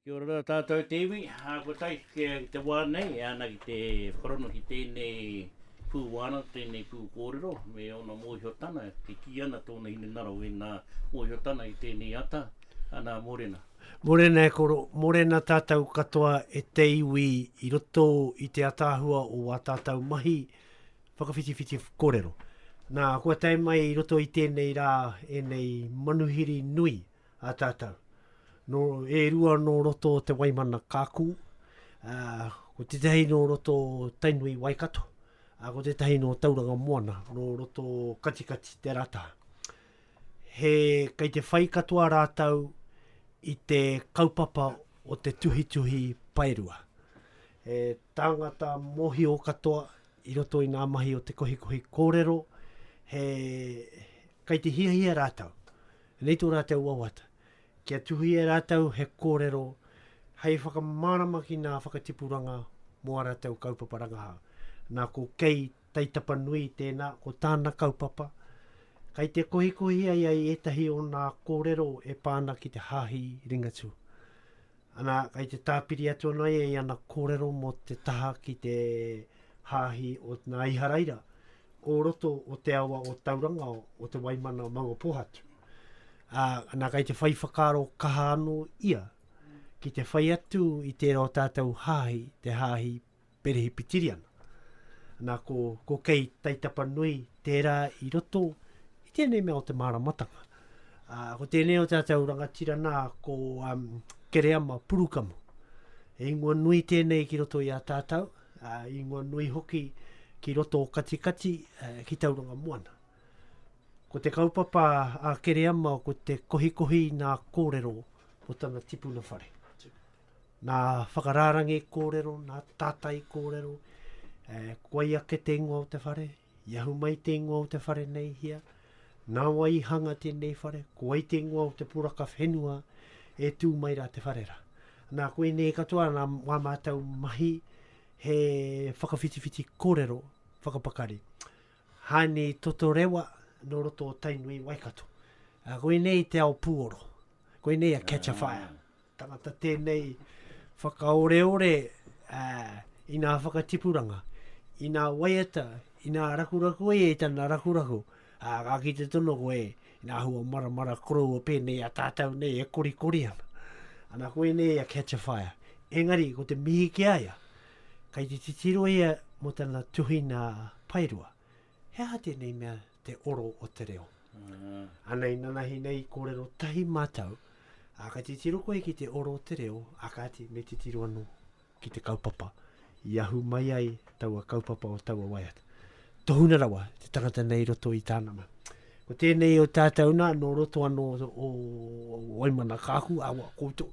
Kia ora tātou te iwi, ko tai te wā nei, ana ki te whakarono ki tēnei pūwana, tēnei pū kōrero, me ona mōhiotana, te ki ana tōna hine naro e nā mōhiotana i tēnei ata, ana mōrena. Mōrena e koro, mōrena tātou katoa e te iwi i roto i te atāhua o a tātou mahi, whakawhitiwhiti kōrero. Nā, kua tai mai i roto i tēnei rā, e nei manuhiri nui a tātou. No, e rua no roto te waimana kāku, ko te tahi no roto tainui waikato, ko te tahi no tauranga moana, no roto katikati te rata. Kei te whai katoa rātau i te kaupapa o te tuhi paerua. Tāngata mohi o katoa i roto i ngā mahi o te kohi kōrero, kei te hia rātau, nei tō rātau wawata. Kia tuhi e rātau he kōrero, hei whakamārama ki ngā whakatipuranga mō rātau kaupapa Rangahau. Nā ko kei teitapa nui tēnā, ko tāna kaupapa. Kei te kohi ai etahi o ngā kōrero e pāna ki te hāhi ringatu. Ana, kei te tāpiri atu anai e ana kōrero mo te taha ki te hāhi o ngā iharaira. O roto o te awa o tauranga o te waimana maunga pohatu. Nā kei te whai whakaro kaha anō ia, ki te whai atu i te rao tātou hāhi, te hāhi perehi pitiriana. Nā ko kei teitapa nui tērā i roto, i tēnei mea o te māramatanga. Ko tēnei o tātou rangatira nā ko kereama purukamu. E ingoa nui tēnei ki roto i a tātou, ingoa nui hoki ki roto o katikati ki tauranga moana. Ko te kaupapa a kereama, ko te kohi nā kōrero o tana tipuna whare. Nā whakararangi kōrero, nā tātai kōrero, koai ake te ingoa o te whare, iahu mai te ingoa o te whare nei hia, nā wai hanga tēnei whare, koai te ingoa o te puraka whenua e tū mai rā te wharera. Nā koe nei katoa nā wā mātau mahi he whakawhitiwhiti kōrero, whakapakari. Hāni toto rewa, no roto o tainui waikato. Koe nei te ao puoro. Koe nei a catch a fire. Tangata tēnei whakaore i nā whakatipuranga, i nā waiata, i nā rakuraku e tana rakuraku. Ka ki te tono koe, i nā hua maramara korou o pēnei a tātou nei e kori ana. Ana koe nei a catch a fire. Engari, ko te mihi ki aia, kai te titiro ia mo tana tuhi nā paerua. Hea tēnei mea te oro o te reo. Anei nanahi nei kōrero tahi mātau, ka te tiro koe ki te oro o te reo, ka te me te tiro anu ki te kaupapa. Iahu mai ai taua kaupapa o taua waiata. Tohuna rawa, te tangata nei roto i tānama. Ko tēnei o tātou nā, no roto anu o waimana kāku, awa koutou.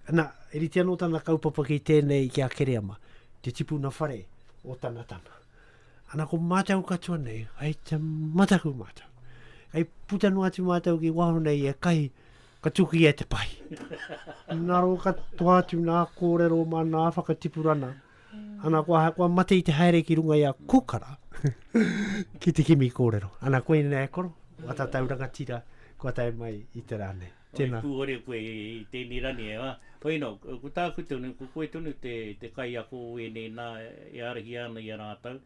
Nā, eriti anō tāna kaupapa ki tēnei ki a kereama, te tipuna whare o tāna. Ana ko mātau katoa nei, ai te mataku mātau. Ai putanu atu mātau ki waho nei e kai katuki e te pai. Naro katoa atu nā kōrero mā nā whakatipurana. Ana kua mate i te haere ki runga i a kukara. Ki te kimi kōrero. Ana koe nei koro, wata tau rangatira, kua tai mai i te rāne. Tēnā. Koe pūhore koe i tēnei rani e wā. Poino, ko tā kutunu, ko koe tunu te kai ako e nei nā e arahi ana i a rātau.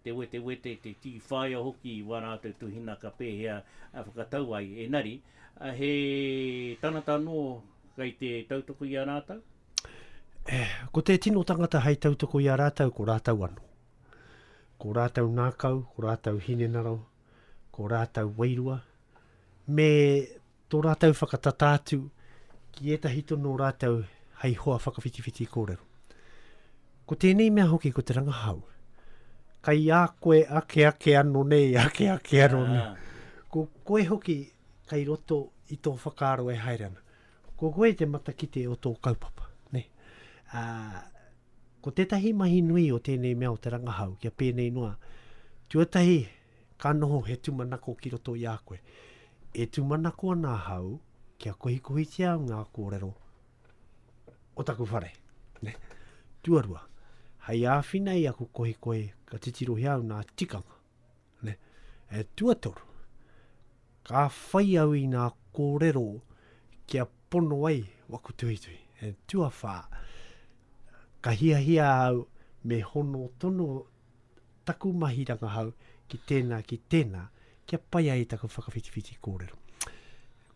Te wete, te tīwhaia hoki i wārātou tuhina ka pēhea whakatau ai e nari. He tanata anō kei te tautoko i a rātau? Ko te tino tangata hei tautoko i a rātau, ko rātau anu. Ko rātau nākau, ko rātau hinenaro, ko rātau wairua. Me tō rātau whakatatātu ki etahi tono rātau hei hoa whakawhitiwhiti kōrero. Ko tēnei mea hoki ko te Rangahau. Kai a koe ake ano nei, ake ano nei. Ko koe hoki kai roto i tō whakaaro e hairana. Ko koe te matakite o tō kaupapa. Ne? Ko tētahi mahi nui o tēnei mea o te Rangahau, kia pēnei noa. Tuatahi ka noho he tumanako ki roto i a koe. E tumanako anā hau, kia kohi tia ngā kōrero o taku whare. Ne? Tuarua. Hei āwhina i aku koe ka titiro hiau nā tikanga. Ne? Tuatoru. Ka whai au i nā kōrero kia pono ai waku tuitui. E tua wha, ka hia au me hono tono taku mahi rangahau ki tēnā, kia pai ai taku whakawhitiwhiti kōrero.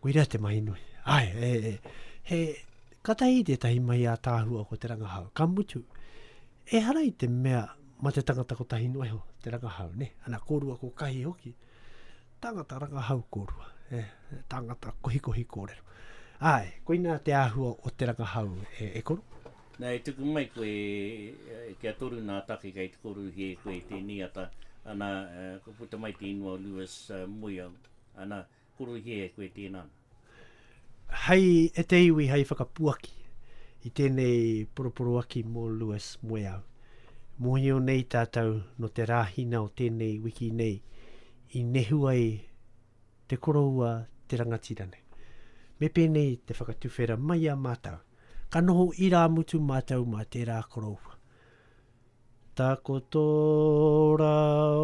Koe rea te mahi nui. Ai, he katahi te tahi mai a tāhua ko te rangahau. Ka mutu, e harai te mea ma te tangata ko tahi nui ho te rangahau, ne? Ana kōrua ko kahi hoki. Tangata rangahau kōrua. Tangata kohi kōrero. Ai, koe nā te āhua o te rangahau e koro? Nei, tuku mai koe kia toru nā take kei te koru he koe te niata. Ana, ko puta mai te inua Lewis Moeau. Ana, koru he koe tēnā. Hei, e te iwi hei whakapuaki i tēnei poroporoaki mō Lewis Moeau. Mohio nei tātou no te rāhina o tēnei wiki nei i nehu ai te koroua te rangatirane. Me pēnei te whakatuwhera mai a mātau. Ka noho i rā mutu mātau mā te rā koroua. Tako tōra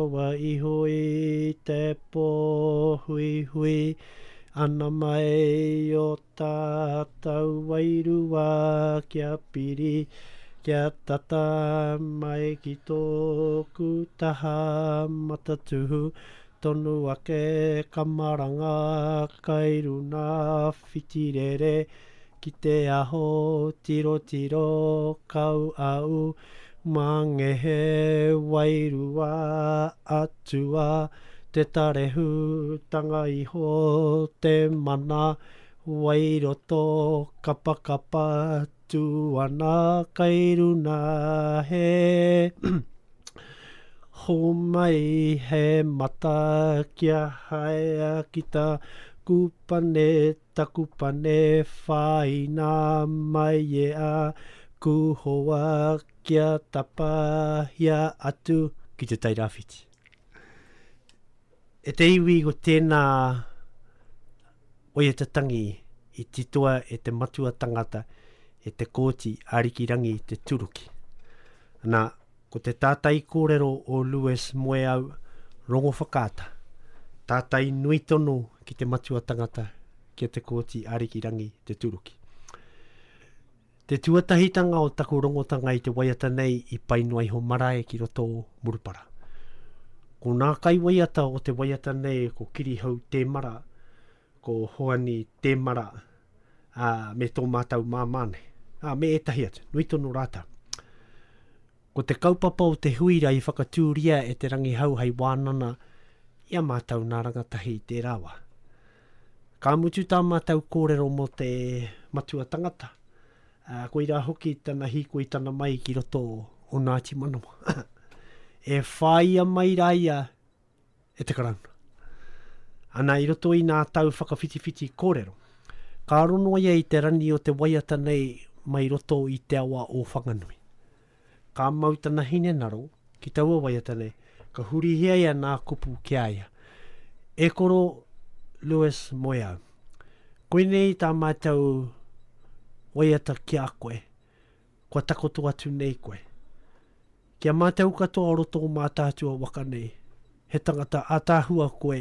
wa iho i te pōhui ana mai o tātou wairua kia piri, kia tata mai ki tōku taha matatuhu, tonu ake kamaranga kai runa whitirere, ki te aho tiro kau au, mangehe wairua atua, te tarehu tanga iho te mana, wairoto kapa tuana kai runa he. Ho mai he mata kia haea ki ta kupane takupane whaina mai e a kuhoa kia tapahia atu ki te Tairawhiti. E te iwi ko tēnā oia te tangi i titoa e te matua tangata e te kōti arikirangi te turuki. Nā, ko te tātai kōrero o Lewis Moeau rongo whakata. Tātai nui tono ki te matua tangata ki te kōti arikirangi te turuki. Te tuatahitanga o taku rongotanga i te waiata nei i painua iho marae ki roto murupara. Ko nā kai waiata o te waiata nei ko kirihau te mara, ko hoani te mara me tō mātau māmane. Me e tahi atu, nui tono rātau. Ko te kaupapa o te huira i whakatūria e te rangi hau hei wānana, ia mātau nā rangatahi i te rawa. Ka mutu tā mātau kōrero mo te matua tangata. Ko ira hoki tana hiko i tana mai ki roto o Ngāti Manawa. E whaia mai raia e te karauna. Ana i roto i nā tau whakawhitiwhiti kōrero. Ka rono ia i te rani o te waiata nei mai roto i te awa o whanganui. Ka mautana hine naro ki taua waiata nei, ka hurihia ia nā kupu ki aia. E koro Lewis Moeau. Koe nei tā mātau waiata ki a koe, kua takoto atu nei koe. Kia mātau katoa roto o mātātua waka nei, he tangata ātāhua koe,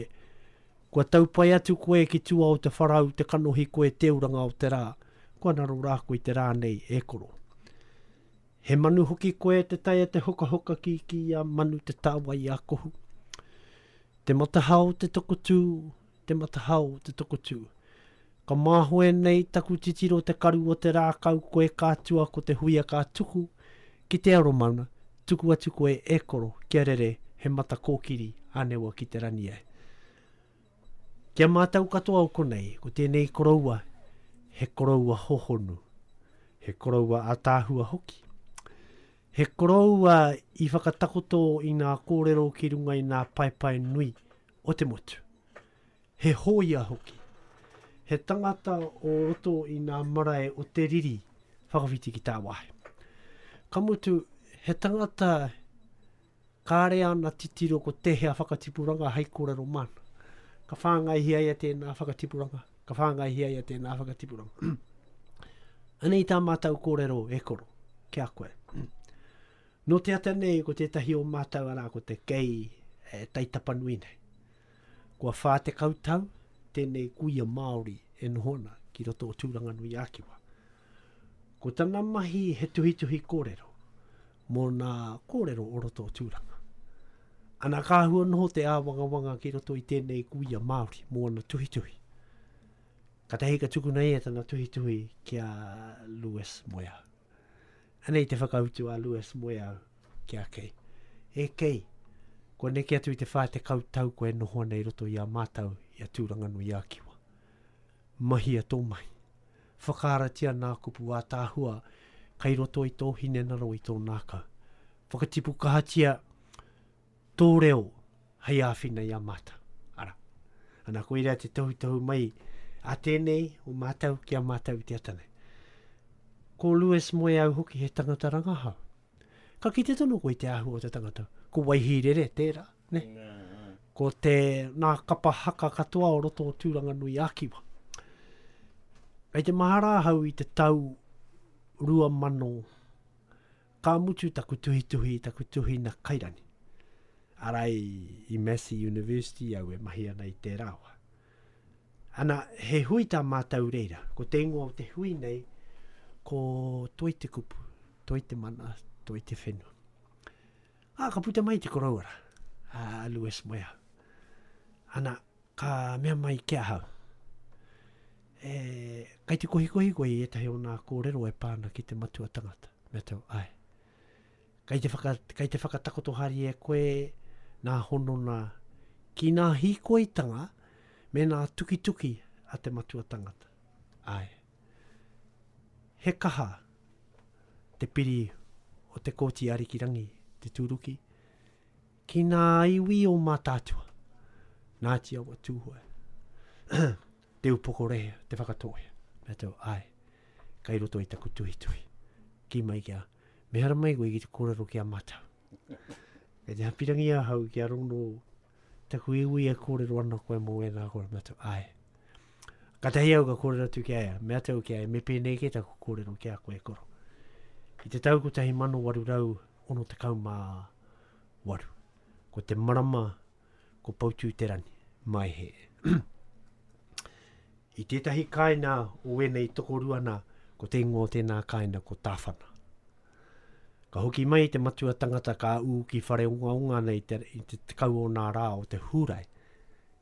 kua taupai atu koe ki tua o te wharau te kanohi koe te uranga o te rā, kua naro rā koe te rā nei e koro. He manu hoki koe te taia te hoka ki a manu te tāwai a kohu. Te matahau te tokotū, te matahau te tokotū. Ka māhoe nei taku titiro te karu o te rākau koe kātua ko te huia kā tuku, ki te aromauna, tuku atu koe e koro, kia rere he mata kōkiri anewa ki te rani e. Kia mātau katoa o konei, ko tēnei koroua, he koroua hohonu, he koroua ātāhua hoki. He koroua i whakatakoto i ngā kōrero ki runga i ngā paipai nui o te motu. He hoia hoki. He tangata o roto i ngā marae o te riri whakawhiti ki tā wahe. Ka mutu, he tangata kāre ana titiro ko tehea whakatipuranga hei kōrero mana. Ka whāngai hiaia tēnā whakatipuranga. Ka whāngai hiaia tēnā whakatipuranga. Anei tā mātau kōrero e koro, kia koe. No te ata nei ko tētahi o mātau ana ko te kei taitapanui nei. Kua whā te kautau, tēnei kuia Maori e nohona ki roto o tūranga nui ākiwa. Ko tana mahi he tuhi kōrero, mō nā kōrero o roto o tūranga. Ana kāhua noho te āwangawanga ki roto i tēnei kuia Māori, mō ana tuhi. Ka tehi ka tuku nei e tana tuhi kia Lewis Moeau. Anei te whakautu a Lewis Moeau kia kei. E kei, ko ne kia tui te whae te kautau koe noho nei roto i a mātau i a tūranga nui ākiwa. Mahi a tō mai. Whakaaratia nā kupu a tāhua kai roto i tō hine naro i tō nākau. Whakatipu kahatia tō reo hei āwhina i a mātau. Ara. Ana koe rea te tohu mai a tēnei o mātau ki a mātau te atanei. Ko Lewis Moeau hoki he tangata rangahau. Ka ki te tono koe te ahu o te tangata. Ko waihirere tērā, ne? Ko te nā kapa haka katoa o roto o tūranga nui ākiwa. Kei te mahara hau i te tau 2000, ka mutu taku tuhi na kairani. Arai i Massey University au e mahi ana i te rawa. Ana he hui tā mātau reira, ko te ingoa o te hui nei, ko toi te kupu, toi te mana, toi te whenua. Ka puta mai te koroura, Lewis Moeau. Ana, ka mea mai kia hau. Kei te kohi koe e tahi o nā kōrero e pāna ki te matua tangata. Mea tau, ai. Kei te whakatakotohari e koe nā honona ki nā hikoitanga me nā tuki a te matua tangata. Ai. He kaha te piri o te kōti arikirangi, te tūruki, ki nā iwi o mātātua, nāti awa tūhoi. Te upoko rehe, te whakatohea. Mea tau, ai, kai roto i taku tuhi. Ki mai kia, mehara mai koe ki te kōrero ki a mātau. Kei te hapirangi a hau ki a rono, taku iwi a kōrero ana koe mō e nā kōrero. Mea tau, ai. Ka tahi au ka kōrero tu kia ea, mea tau kia e me pēnei ke taku kōrero kia koe koro. I te tau ko tahi mano warurau, ono te kau mā waru. Ko te marama, ko pautu te rani, mai he. I tētahi kaina o enei tokoruana, ko te ingoa o tēnā kaina ko tāwhana. Ka hoki mai te matua tangata ka u ki whare unga nei te kau o nā rā o te hurai.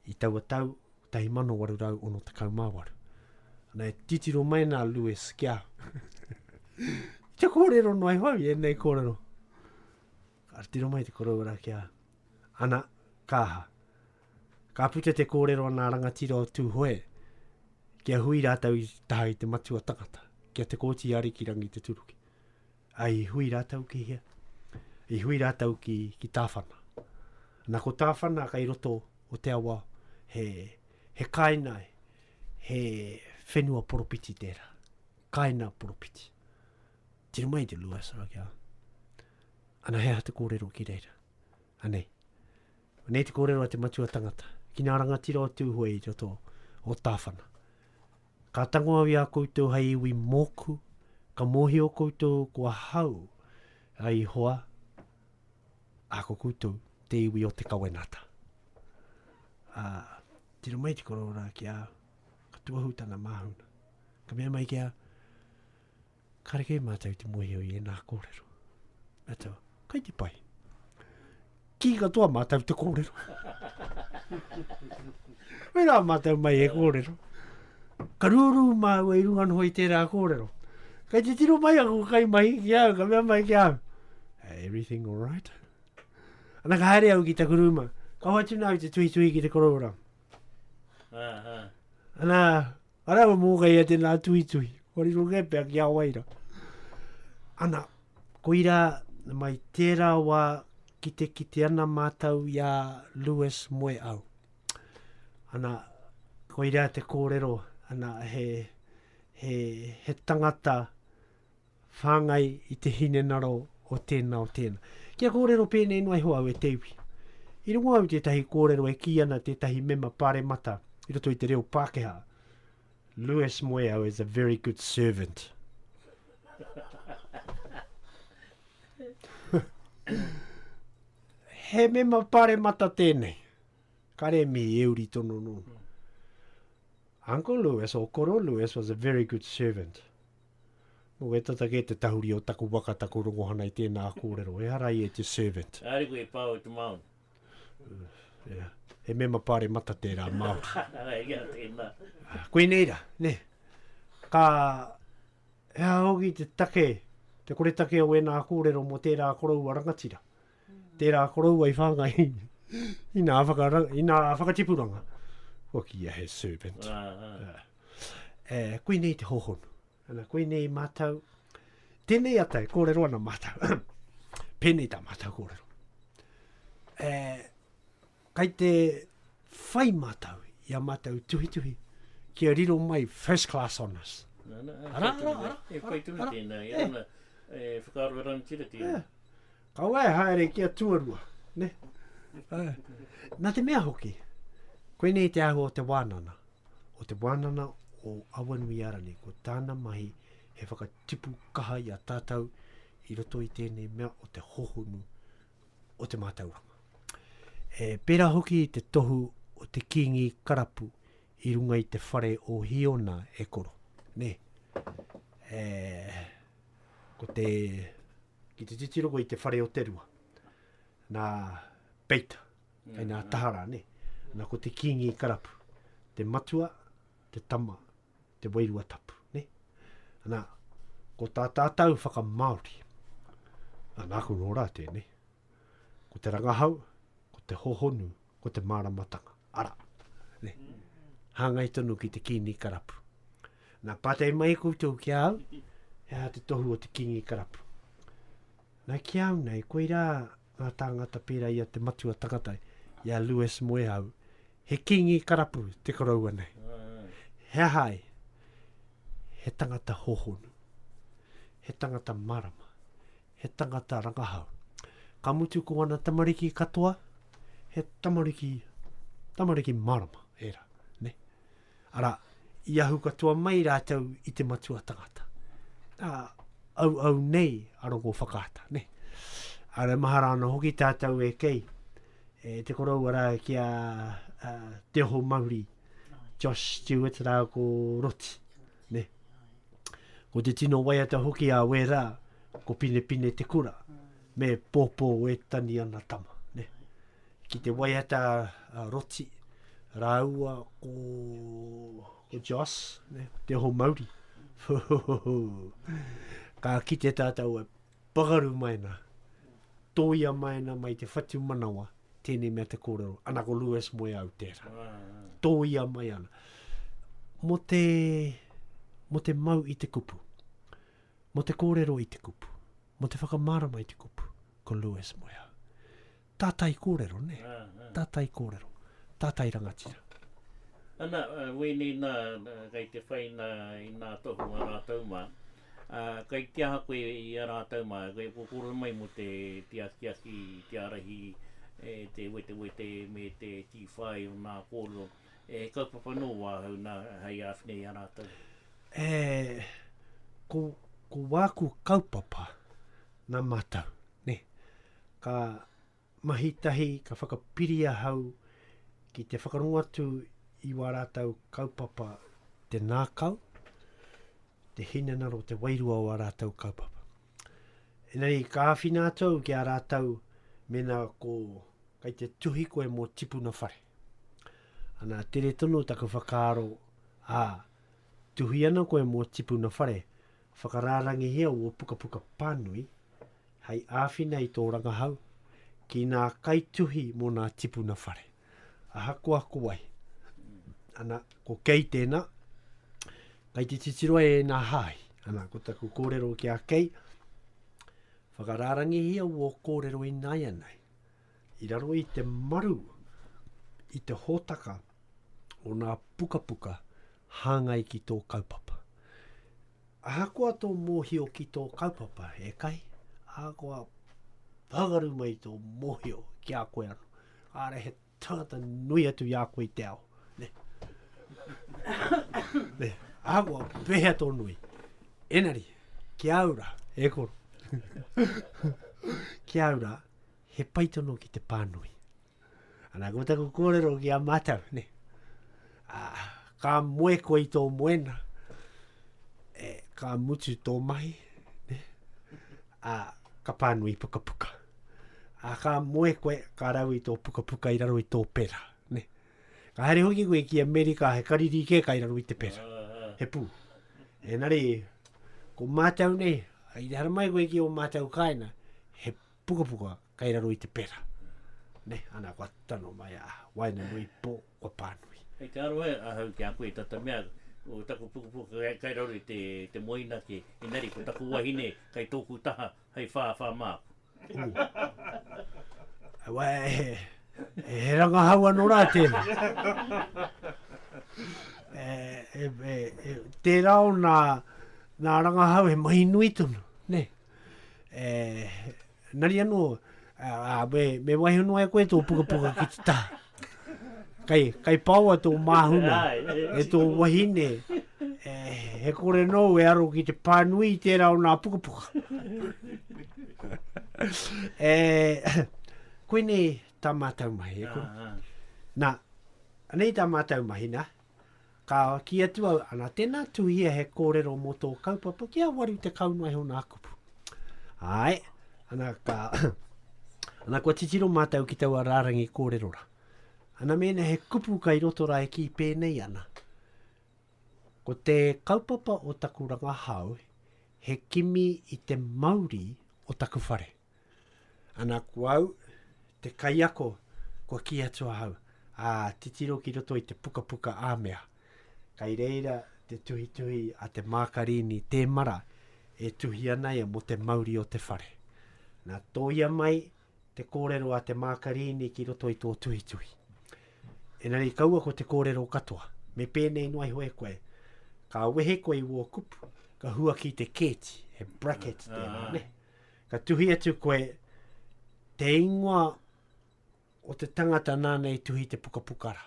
I tau a tau, tahi mano warurau ono te kau mā waru. Ana e titiro mai nā Lewis kia. Te kōrero noi hoi, enei kōrero. Ka tiro mai te kōrero kia. Ana, kāha. Ka puta te kōrero nā rangatira o tūhoe. Kia hui rātau i taha i te matua tangata. Kia te kōti arikirangi te turuki. Ai hui rātau ki hea. I hui rātau ki tāwhana. Nā ko tāwhana kai roto o te awa he kainai. He whenua poropiti tērā. Kaina poropiti. Tira mai te Lewis kia. Ana hea te kōrero ki reira. Anei. Nei te kōrero a te matua tangata. Ki nā rangatira o tūhoi i roto o tāwhana. Ka tangoa a koutou hei iwi moku, ka mohi o koutou kua hau, ai hoa, a ko koutou te iwi o te kawenata. Tira mai te korora kia, ka tuahutanga mahuna. Ka mea mai kia, kareke mātou te mohi o i e nā kōrero. Mātou, kai te pai. Ki katoa mātou te kōrero. Wera mātou mai e kōrero. Ka rūrū māu e rungan hoi tērā kōrero. Kai te tiro mai ako kai mai ki au, ka mea mai ki au. Everything all right? Ana ka haere au ki taku rūma. Ka hoatu nāu te tui ki te korora. Ana, arawa mōkai a te nā tui. Kori rungai pēr ki awaira. Ana, koira mai tērā wā ki te ana mātau i a Lewis Moeau. Ana, koira te kōrero. Ana he tangata whāngai i te hine naro o tēnā. Kia kōrero pēnei noai hoa au e teiwi. I rungo au tētahi kōrero e ki ana tētahi mema pāre mata. I roto i te reo Pākehā. Lewis Moeau is a very good servant. He mema pāre mata tēnei. Kare mi euri tono no. Uncle Lewis, or Koro Lewis, was a very good servant. Mo e tata ke te tahuri o taku waka taku rongohana I tēnā kōrero. E harai e te servant. Ari koe pāo te maun. Yeah. He me mapare mata tērā Māori. Ia tēnā. Koe neira, ne. Ka hea hoki te take, te kore take o e nā kōrero mo tērā koroua rangatira. Tērā koroua I whāngai I nā whakatipuranga. Hoki ia he servant. Koe nei te hohonu. Ana koe nei mātau. Tēnei atai, kōrero ana mātau. Pēnei tā mātau kōrero. Kai te whai mātau, ia mātau tuhi. Kia riro mai first class honours. Ara. E whai tunu tēnā. Ia ana whakaaro rangatira tēnā. Kaua e haere kia tuarua. Ne? Nā te mea hoki. Koe nei te ahu o te wānana. O te wānana o awanui arani. Ko tāna mahi he whakatipu kaha I a tātou I roto I tēnei mea o te hohonu o te mātauranga. Pera hoki te tohu o te kingi karapu I runga I te whare o hiona e koro. Ne? Ko te ki te titiroko I te whare o te rua. Nā peita. Kai nā tahara, ne? Nā ko te kingi karapu. Te matua, te tama, te wairua tapu, ne? Nā, ko tā tātau whaka Māori. Nā ku nō te, ne? Ko te rangahau, ko te hohonu, ko te māramatanga. Ara, ne? Hāngai tonu ki te kingi karapu. Nā pātei mai koutou ki au, hea te tohu o te kingi karapu. Nā ki au nei, koe rā ngā tāngata pēra ia te matua takatai, ia Lewis Moeau, he kingi karapu te karaua nei. Hea hai, he tangata hohonu, he tangata marama, he tangata rangahau. Ka mutu ko ana tamariki katoa, he tamariki marama, era, ne? Ara, I ahu katoa mai rātau I te matua tangata. Au nei, arongo whakaata, ne? Ara maharana hoki tātou e kei, te korau ara kia te Ao Maori, Josh Stewart rā ko roti, ne? Ko te tino waiata hoki a wera, ko pine te kura, me pōpō e tani ana tama, ne? Ki te waiata roti, rāua ko Josh, ne? Te Ao Maori. Ka ki te tātou e pagaru maina, toia maina mai te whatu manawa, tēnei mea te kōrero, ana ko Lewis Moeau tērā. Toia mai ana. Mo te mau I te kupu, mo te kōrero I te kupu, mo te whakamārama I te kupu, ko Lewis Moeau. Tātai kōrero, ne? Tātai kōrero, tātai rangatira. Ana, wēnei nā, kai te whai I nā tohu a rā taumā, kai kia koe I a rā taumā, koe pōporo mai mo te aki, te arahi, te wete me te tīwhai o nā kōrero, kaupapa no wāhau nā hei awhinei a rā tau. Ko wāku kaupapa nā mātau, ne? Ka mahitahi, ka whakapiria hau, ki te whakarongatu I wā rātau kaupapa te nākau, te hinanaro, te wairua o rātau kaupapa. Enei, ka awhina tau ki a rātau mena ko kai te tuhi koe mō tipuna whare. Ana tere tono taku whakaaro, tuhi ana koe mō tipuna whare, whakarārangi hea o puka pānui, hei āwhina I tō rangahau, ki nā kaituhi mō nā tipuna whare. Ahako ai. Ana, ko kei tēnā, kai te titiroa nā hai. Ana, ko taku kōrero ki a kei, whakarārangi hea o kōrero I nai anei. I raro I te maru, I te hōtaka, o nā puka, hāngai ki tō kaupapa. Ahakoa tō mōhio ki tō kaupapa, e kai? Ahakoa whagaru mai tō mōhio ki a koe aro. Are he tangata nui atu I a koe te ao. Ne? Ne, ahakoa pehea tō nui. Enari, ki aura, e koro. Ki aura, he paitono ki te pānui. Ana ko taku kōrero ki a mātau, ne? ka moe koe I tō moena. Ka mutu tō mahi. Ne? Ka pānui puka puka. Ka moe koe ka rau I tō puka puka I raro I tō pera. Ne? Ka haere hoki koe ki Amerika he kariri ke ka I raro I te pera. He pū. Nari, ko mātau nei, I te haramai koe ki o mātau kaina, he puka puka ka I raro I te pera. Ne, ana kua tano mai waina nui po kua pānui. Hei te aroe, ahau ki a koe tata mea, o taku puka kai raro I te moina ke, nari ko taku wahine kai tōku taha, hei wha mā. Wai, he rangahau anō rā tēnā. Te rao nā rangahau he mahi nui tonu, ne. Nari anō, me wahi anō e koe tō puka puka ki te taha. Kai paua tō māhuna, e tō wahine, he kore nou e aro ki te pānui te rao nā puka puka. Koe nei tā mātau mahi, e koe? Nā, nei tā mātau mahi nā, ka ki atua ana tēnā tuhia he kōrero mō tō kaupapa, kia waru te kaunai ho nā kupu. Ai, ana kua titiro mātau ki taua rārangi kōrerora. Ana mena he kupu kai roto rai ki pēnei ana. Ko te kaupapa o taku rangahau, he kimi I te Maori o taku whare. Ana kuau, te kaiako, kua ki atua hau. Titiro ki roto I te puka puka āmea. Kai reira te tuhi tuhi a te mākarini te mara e tuhi ana ia mo te Maori o te whare. Nā tōia mai te kōrero a te mākarini ki roto I tō tuhi tuhi. E nari kaua ko te kōrero katoa. Me pēnei noai hoe koe. Ka wehe koe I wō kupu. Ka hua ki te keti, he bracket tēnā, ne? Ka tuhi atu koe te ingoa o te tangata nānei tuhi te puka pukara.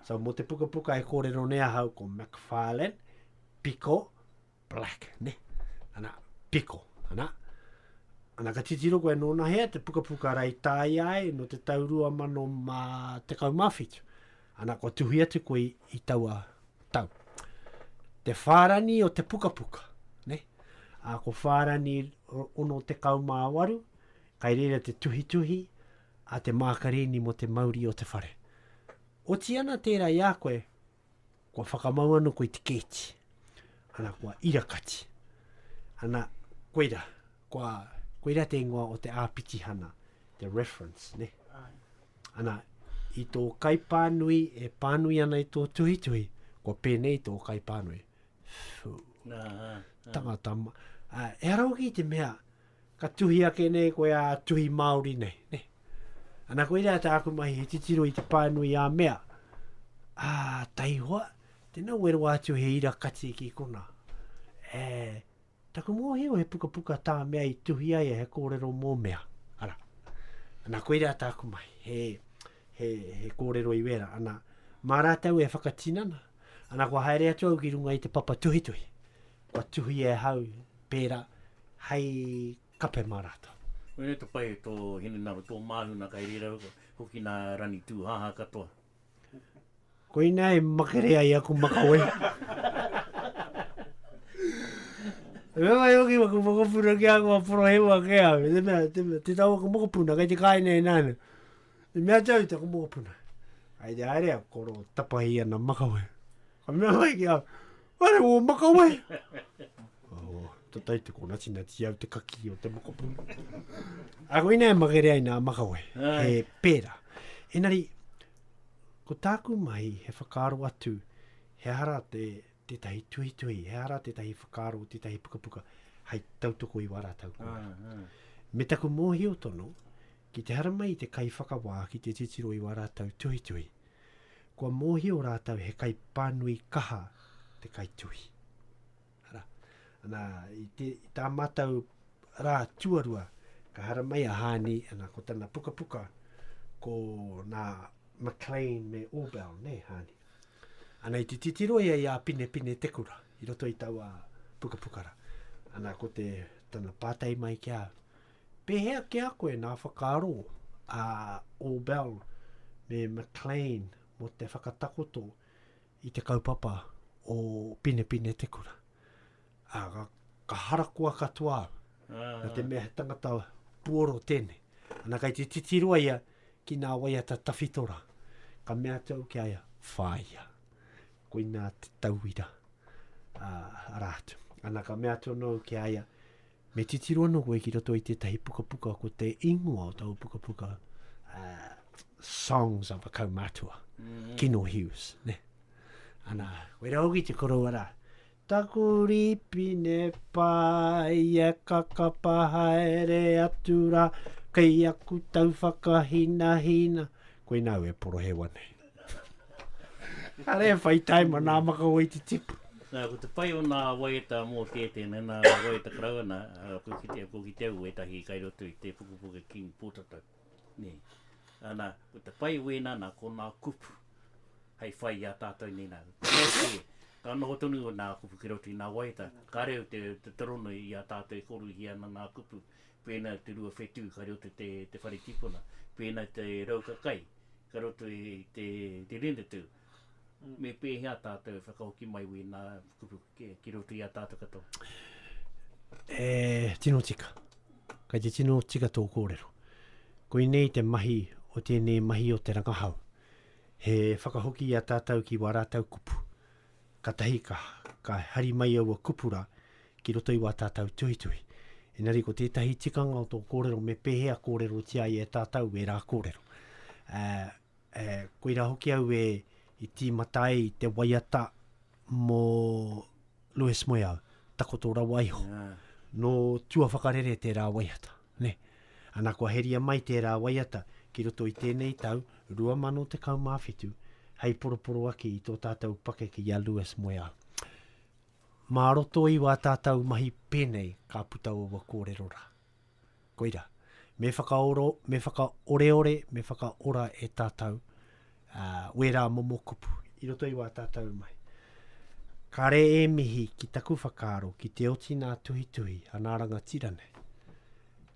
So mo te puka puka e kōrero nea hau ko McFarlane, Piko, Black, ne? Ana, Piko, ana. Ana ka titiro koe nōna hea te puka puka rai tai ai no te taurua mano ma te kaumawhitu. Ana ko tuhi atu koe I taua tau. Te whārani o te puka puka, ne? Ko whārani ono te kaumāwaru, kai reira te tuhi tuhi, a te mākarini mo te Maori o te whare. O ti ana tērā ia koe, kua whakamau anu koe te keti. Ana kua irakati. Ana koeira, koeira te ingoa o te āpitihana, te reference, ne? Ana, I tō kaipānui, e pānui ana I tō tuhi tuhi, kua pēnei tō kaipānui. Tangata, e arauki te mea, ka tuhi ake nei koe a tuhi Māori nei, ne? Ana koe rea tā aku mai he titiro I te pānui a mea. Tai hoa, tēnā wero atu he ira kati ki kona. Taku mō heo he puka puka tā mea I tuhi ai he kōrero mō mea. Ara. Ana koe rea tā aku mai, he kōrero I wera. Ana, mā rātau e whakatinana. Ana kua haere atu au ki runga I te papa tuhi tuhi. Kua tuhi e hau, pēra, hei kape mā rātau. Koe te pai tō hene naro, tō māhuna kai rira hoki nā rani tū haha katoa. Koe nei makerea I aku makawe. Mewa hoki waku mokopuna ki aku a porohewa ke au. Te tau aku mokopuna kai te kai nei nāna. Mea tau te aku mokopuna. Ai te aere a koro tapahi ana makawe. Ka mea mai ki au. Ware o makawe. Tatai te konati na ti au te kaki o te mokopuna. A koe nei makerea I nā makawe. He pēra. Enari, ko tāku mai he whakaro atu, he hara te tahi tuhi tuhi, he hara te tahi whakaro, te tahi puka puka, hei tautoko I wara tau koe. Me taku mōhio tono, ki te hara mai te kai whakawā ki te titiro I wara tau tuhi tuhi, kua mōhio rātau he kai pānui kaha te kai tuhi. Ana, I tā matau rā tuarua, ka hara mai a hāni, ana ko tana puka puka, ko nā McLean me Orbell, ne hāni. Ana I te titiro ia I a pine tekura, I roto I taua puka pukara. Ana ko te tana pātai mai kia. Pehea kia koe nā whakaro a Orbell me McLean mo te whakatakoto i te kaupapa o pine te kura. Ka harakua katoa na te mea he tangata puoro tēne. Ana kai te titirua ia ki nā waiata tawhitora. Ka mea tau ki aia whaia. Koe nā te tauira rātu. Ana ka mea tau nou ki aia me titirua no koe ki roto i tētahi puka ko te ingoa o tau puka songs of a kaumatua. Kino Hughes, ne? Ana, koe rau ki te korua rā. Takuripi ne pai e kakapahaere atura kei aku tau whakahina. Koe nau e porohewa nei. Are whai taima nā maka oi te tipu. Nā, ko te pai o nā waiata mō tētene, nā waiata krauna, ko ki te au e tahi kai roto i te pukupuka king pūtatau. Ne. Nā, ko te pai wēnā nā ko nā kupu. Hei whai a tātou nei nā. Ka noho tonu o nā kupu ki roto i nā waiata. Ka reo te tarono i a tātou e koru hi ana nā kupu. Pēnā te rua whetū ka roto te wharitipuna. Pēnā te raukakai. Ka roto i te rindetu. Me pēhea tātou whakahoki mai wē nā kupu ki roto i a tātou katoa. Tino tika. Kai te tino tika tō kōrero. Koe nei te mahi o tēnei mahi o te rangahau. He whakahoki i a tātou ki wārātau kupu. Ka tahi ka hari mai au a kupura ki roto i wā tātou tuhi. Engari ko tētahi tikanga o tō kōrero me pēhea kōrero tia i e tātou e rā kōrero. Koe rā hoki au i tī matai i te waiata mō Lewis Moeau, takoto rawa iho. No tua whakarere te rā waiata. Ne? Ana kua heria mai te rā waiata ki roto i tēnei tau, 2017, hei poroporoaki i tō tātou pake ki a Lewis Moeau. Mā roto i wā tātou mahi pēnei ka putau o kōrero rā. Koira, me whakaoreore, me whakaora e tātou wērā momo kupu, i roto i wā tātou mai. Ka re e mihi ki taku whakaaro ki te oti nā tuhi anāranga tirane.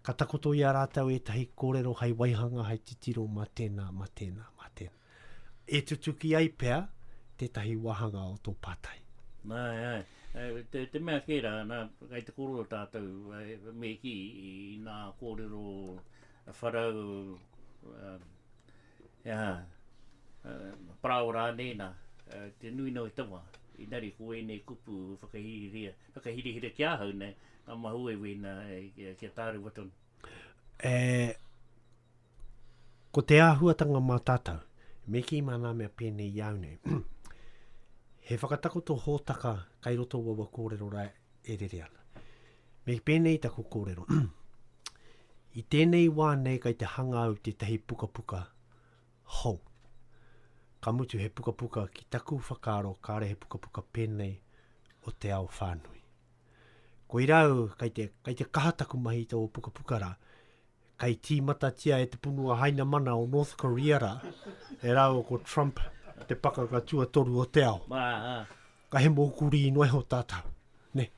Ka takoto i a rātau e tahi kōrero hei waihanga hei titiro ma tēnā. E tutuki ai pēr, tētahi wahanga o tō pātai. Nā, te mea kēra, kai te kōrero tātou, me ki i nā kōrero wharau, parao rā nēnā, te nui nau tawa, i nari ko e nei kupu whakahirihira kia hau nei, a mahue wēnā kia tāru watonu. Ko te āhuatanga mā tātou, me ki mana mea pēnei iau nei. He whakatakoto hōtaka kai roto wawa kōrero rai e rere ana. Me pēnei tako kōrero. I tēnei wā nei kai te hanga au te tahi puka hou. Ka mutu he puka ki taku whakaaro kāre he puka pēnei o te ao whānui. Ko i rau kai te kahataku mahi tō puka rā, kai tīmata tia e te punua haina mana o North Korea rā, e rau ko Trump te paka ka tua toru o te ao. Ka he mōkuri inoe ho tātau. Ne?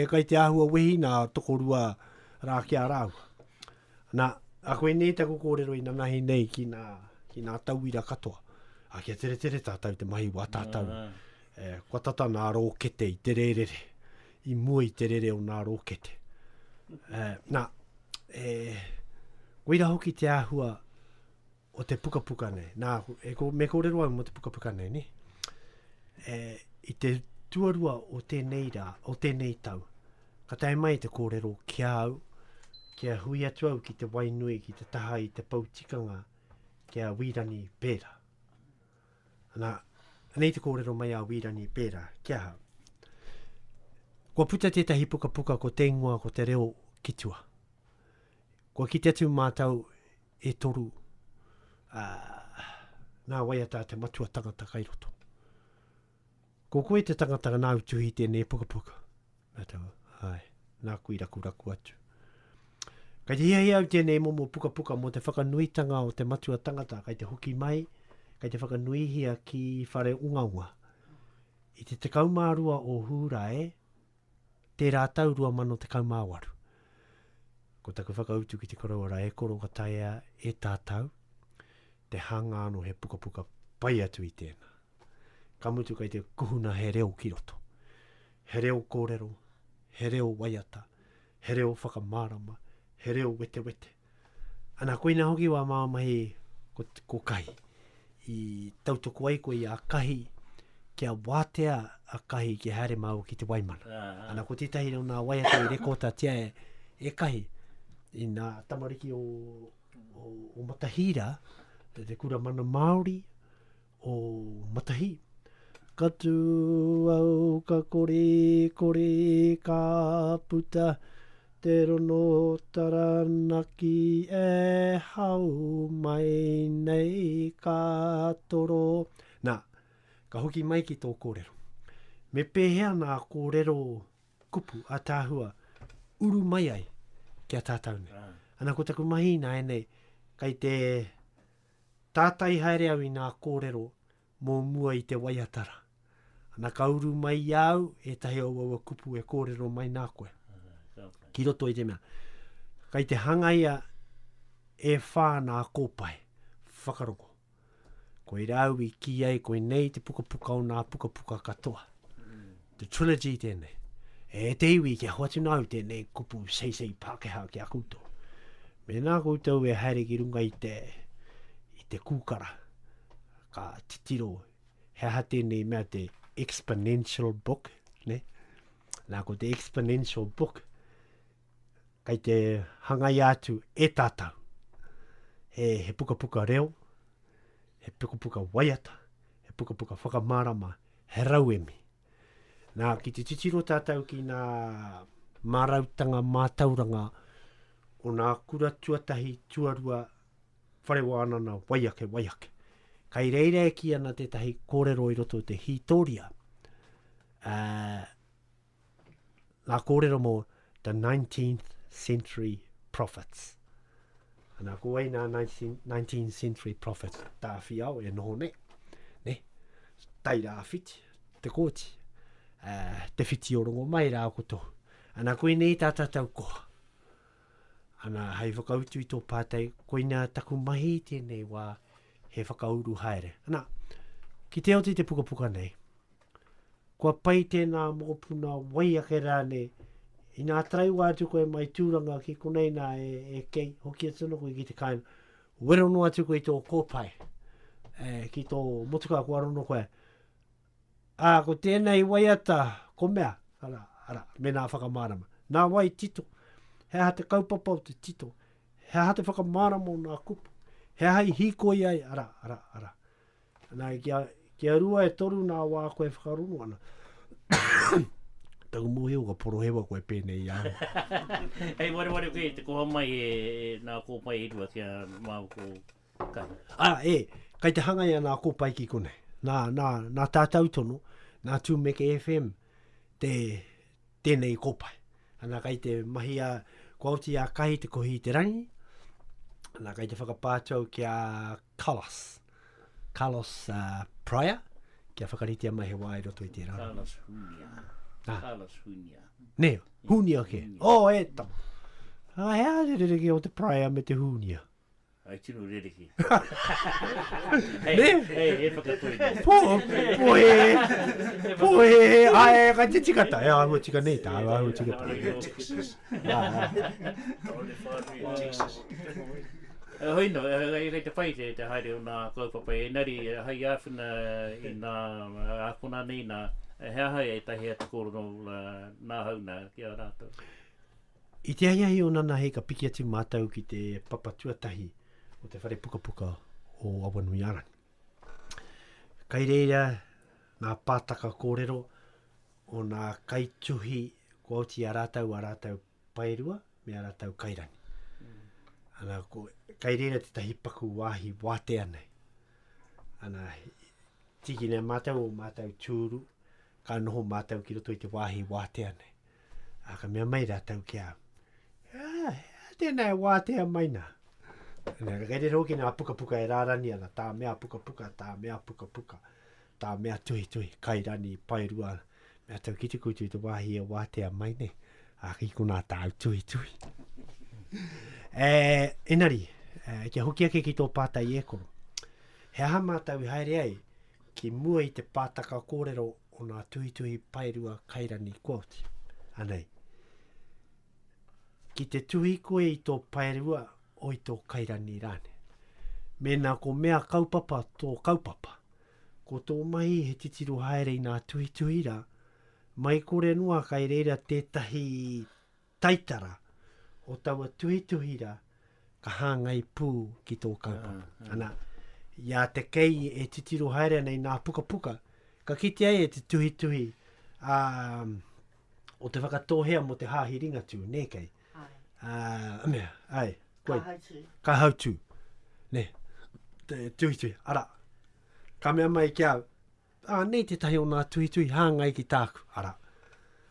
Kai te āhua wehi nā tokorua rā kia rau. Nā, a koe nei tako kōrero i nanahi nei ki nā tauira katoa. A kia tere tātau te mahi wā tātau. Kua tata nā rōkete i te rerere. I mua i te rere o nā rōkete. Nā, koe hoki te āhua o te puka nei. Nā, me kōrero au mo te puka nei, ne? I te tuarua o tēnei tau. Ka tae mai te kōrero kia au, kia hui atu au ki te wainui, ki te taha i te pautikanga, kia wirani pēra. Nā, nei te kōrero mai a wirani pēra, kia hau. Kua puta tētahi puka ko te ingoa, ko te reo kitua. Kua ki te atu mātau e toru nā waiata te matua tangata kai roto. Ko koe te tangata nā utuhi tēnei puka. Mātau, nā kui raku atu. Kai te hiahi au tēnei momo puka mo te whakanuitanga o te matua tangata, kai te hoki mai, kai te whakanuihia ki whare ungaunga. I te kaumārua o hūrae, te rātau 2018. Ko taku whakautu ki te koroara e koro ka taia e tātau, te hanga anō he puka pai atu i tēnā. ka mutu kai te kuhuna he reo ki roto. He reo kōrero, he reo waiata, he reo whakamārama, he reo wete wete. Ana koina hoki wa mahi ko kahi. I tautoko ai koe a kahi kia wātea a kahi ki haere mau ki te waimana. Ana ko tētahi reo nā waiata i rekota tia e kahi. I nā tamariki o Matahira, te kura mana Maori o Matahi. Ka tū au ka kore ka puta, te rono taranaki e hau mai nei ka toro. Nā, ka hoki mai ki tō kōrero. Me pēhea nā kōrero kupu a tāhua, uru mai ai kia tātaune. Ana ko taku mahi nā enei, kai te tātai haere au i nā kōrero mō mua i te waiatara. Ana ka uru mai au e tahi au kupu e kōrero mai nā koe. Ki roto i te mea. Kai te hangaia e whā nā kōpai, whakaroko. Koe rau i ki ai, koe nei te puka o nā puka katoa. The trilogy tēnei. E te iwi kia hoatu nau tēnei kupu sei Pākehā ki a koutou. Me nā koutou e haere ki runga i te kūkara. Ka titiro, hea tēnei mea te exponential book, ne? Nā ko te exponential book, kai te hangai atu e tātau. He puka reo, he puka waiata, he puka whakamārama, he rauemi. Nā, ki te titiro tātau ki nā mārautanga, mātauranga o nā kura tuatahi tuarua wharewa anana waiake. Kai reire ki ana te tahi kōrero i roto te Hitoria. Nā kōrero mō the 19th century prophets. Ana ko ai nā 19th century prophets tā whiau e noho ne. Taira whiti, te kōti. Te whiti o rongo mai rā koto. Ana koe nei tātatau koha. Ana hei whakautu i tō pātai, koe nā taku mahi tēnei wā he whakauru haere. Ana, ki te oti te puka nei, kua pai tēnā mokopuna waiake rāne, i nā trau atu koe mai tūranga ki konei nā e kei, hoki atuna koe ki te kaina, werono atu koe tō kōpai, ki tō motuka kua rono koe, ko tēnei waiata, ko mea, ara, me nā whakamārama, nā wai tito, hea te kaupapa o te tito, hea te whakamārama o nā kupu, hea hai hikoi ai, ara. Nā, kia rua e toru nā wā koe whakarono ana. Tau mohe o ka porohewa koe pēnei au. Hei, ware koe, te koha mai nā kōpai e rua kia māu ko kai. Kai te hangai a nā kōpai ki kone. Nā tātau tono, nā Tūmeke FM, tēnei kōpai. Ana kai te mahi a kouti a kahi te kohi te rangi, ana kai te whakapātau ki a Carlos Pryor, kia whakaritia mai he wai roto i te rā. Carlos Hunia. Neo, Hunia ke. E tamo. Hea rereki o te Pryor me te Hunia. Ai tino rereki. Hei, e whakatoi. Pohe, kai te tikata. Ahua tika nei tā, ahua tika tā. Hoi no, rei te whai te haere o nā kaupapa e nari hai āwhina i nā ākona nei nā hea hai e tahi atu kōrono nā hauna ki a rātou. I te aiahi o nana hei ka piki atu mātau ki te papatuatahi o te whare puka o Awanui Arani. Kai reira nā pātaka kōrero o nā kaituhi kua oti a rātau paerua me a rātau kairani. Ana kai reira te tahi paku wāhi wātea nei. Ana tiki nei mātau o mātau tūru, ka noho mātau ki roto i te wāhi wātea nei. Ka mea mai rātau ki au. Tēnei wātea mai nā. Ana kai reira hoki nā puka e rārani ana, tā mea puka, tā mea tuhi, kairani, paerua, mea tau ki te koutu i te wāhi e wātea mai nei. Ki kuna tāu tuhi. Enari, kia hoki ake ki tō pātai e koro. He aha mātau i haere ai, ki mua I te pātaka kōrero o ngā tuhi paerua kairani quote. Anei. Ki te tuhi koe I tō paerua o I tō kairani rāne. Mēnā ko mea kaupapa tō kaupapa. Ko tō mahi he titiru haere I nā tuhi rā. Mai kore noa kai reira tētahi taitara o taua tuhi rā ka hāngai pū ki tō kaupapa. Ana, ia te kei e titiru haere nei nā puka, ka kite ai e te tuhi o te whakatohea mo te hāhiringa tū, nē kei? Mea, ai, koe. Ka hautū. Ne, te tuhi, ara. Ka mea mai kia, nei te tahi o nā tuhi, hāngai ki tāku, ara.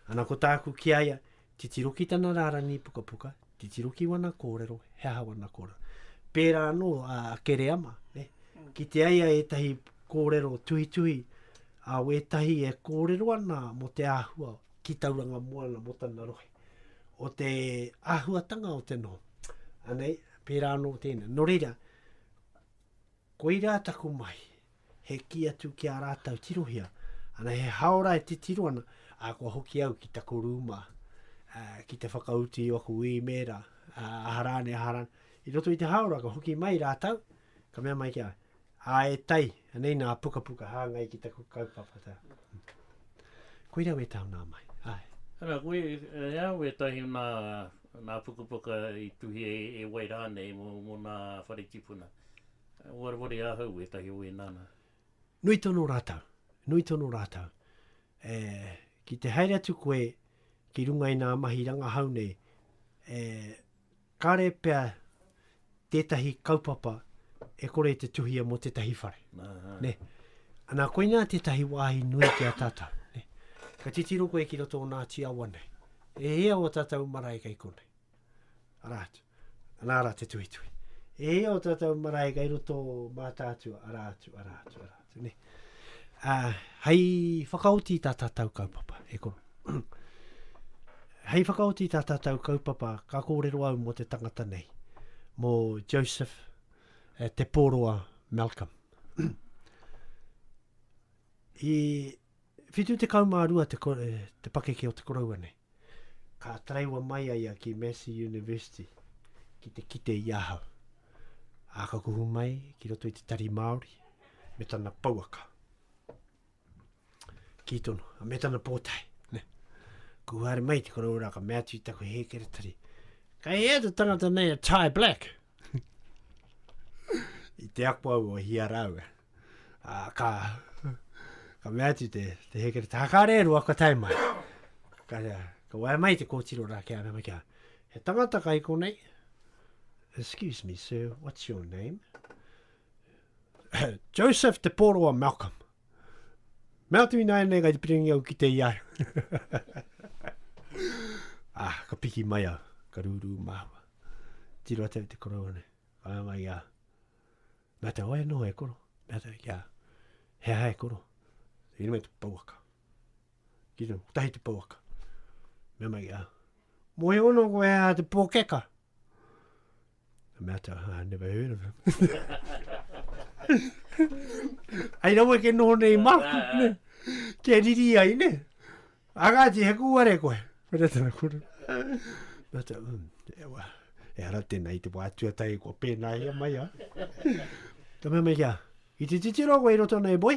Ana ko tāku ki aia, titiro ki tana rārani puka, titiro ki wana kōrero, hea wana kōrero. Pērā no, kere ama, ne? Ki te aia e tahi kōrero tuhi, au e tahi e kōrero ana mo te āhua ki tauranga moana mo tana rohe. O te āhuatanga o te no. Anei, pērā no tēnā. No reira, ko I rā taku mai, he ki atu ki a rātau tirohia, ana he haora e te tiro ana, ko hoki au ki taku rūma, ki te whakauti o aku I mera, aharane. I roto I te haora, ka hoki mai rātau, ka mea mai kia, e tai, anei nā puka, hāngai ki taku kaupapa. Koe rau e tau nā mai, ai. Ana, koe, e tahi nā puka I tuhi e wairane mo nā wharetipuna. Wari ahau e tahi o e nana. Nui tono rātau. Ki te haere atu koe, ki runga I nā mahi rangahau nei, kare pia tētahi kaupapa e kore te tuhia mo tētahi whare. Ne. Ana koe nā tētahi wāhi nui ki a tātou. Ne. Ka titiro koe ki roto o nā tiawa nei. E hea o tātou marae kai konei. Arātu. Anara te tuhi. E hea o tātou marae kai roto mā tātua. Arātu. Ne. Hei whakauti tā tātou kaupapa. E kono. Hei whakauti tā tātou kaupapa ka kōrero au mo te tangata nei. Mo Joseph, te pōroa Malcolm. I whitu te kaumārua te pakeke o te koraua nei. Ka traiwa mai aia ki Massey University ki te kite I ahau. Ka kuhu mai ki roto I te tari Maori me tana pauaka. Ki tono, me tana pōtai. Kuhare mai te koraura ka mea tui taku hekere tari. Ka ea te tangata nei a Tai Black. I te akwa o hiarau. Ka mea tui te hekere tari. Ka reru aka tai mai. Ka wae mai te kōtiro rā kia nama kia. He tangata kai konei. Excuse me, sir, what's your name? Joseph te pōroa Malcolm. Mea tui nai nei kai te piringi au ki te iai. Ka piki mai au, ka rūrū māua. Tiro atau te koroa nei. Ka mai ia. Mea te oe no e koro. Mea te ia. Hea hae koro. Ina mai te pauaka. Kino, tahi te pauaka. Mea mai ia. Moe ono koe a te pōkeka. Mea te, I never heard of him. Ai rawa ke noho nei maku, ne. Ke riri ai, ne. Agati he kuare koe. Mea tana kuru. Mea te, ewa. E ara tēnei te wātua tai kua pēnā hea mai a. Ta mea mai kia. I te titiro koe roto nei boi.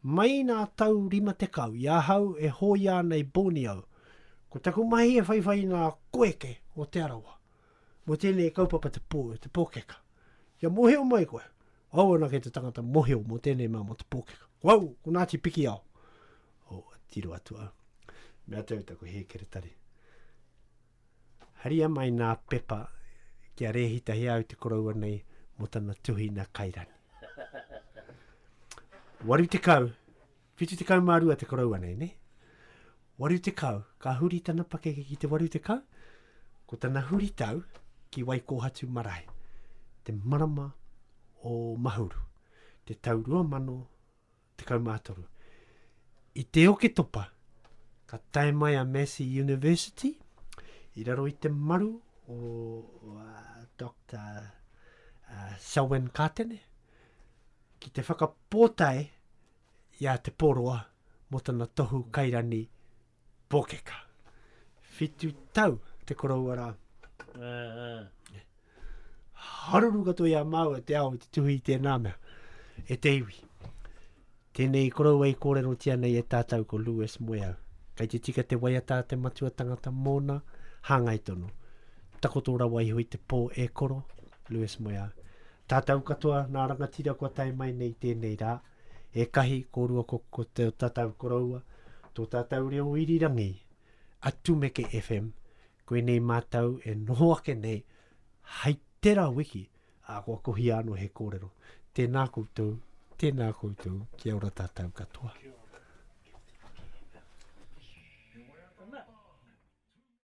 Mai nā tau rima te kau. Ia hau e hoia nei Borneo. Ko taku mahi e whaiwhai nā koeke o te arawa. Mo tēnei kaupapa te pōkeka. Ia moheo mai koe. Au ana ke te tangata moheo mo tēnei mā mo te pōkeka. Wau, ko nāti piki au. Tiro atu au. Mea tau taku hekere tari. Haria mai nā pepa kia rehitahi au te koraua nei mo tana tuhi na kairani. Waru te kau, whitu te kau mārua te koraua nei, ne? Waru te kau, ka huri tana pakeke ki te waru te kau, ko tana huri tau ki Waikohatu marae, te marama o Mahuru, te taurua mano te kau mātoru. I te oke topa, ka tae mai a Massey University, I raro I te maru o Dr. Selwyn Kātene, ki te whakapōtae ia te poroa mo tana tohu kairani pokeka. Whitu tau te koroua rā. Haruru katoa ia mau te ao te tuhi tēnā mea. E te iwi. Tēnei koroua I kōrero tia nei e tātou ko Lewis Moeau. Kei te tika te waiata te matua tangata mōna, hāngai tono. Takotora wai hui te pō e koro, Lewis Moeau. Tātou katoa nā rangatira kua tai mai nei tēnei rā. E kahi kōrua ko te tātou koroua. Tō tātou reo irirangi. Atumeke FM. Koe nei mātou e noho ake nei. Hai tērā wiki. A kua kohi anō he kōrero. Tēnā koutou. Tēnā koutou. Kia ora tātou katoa.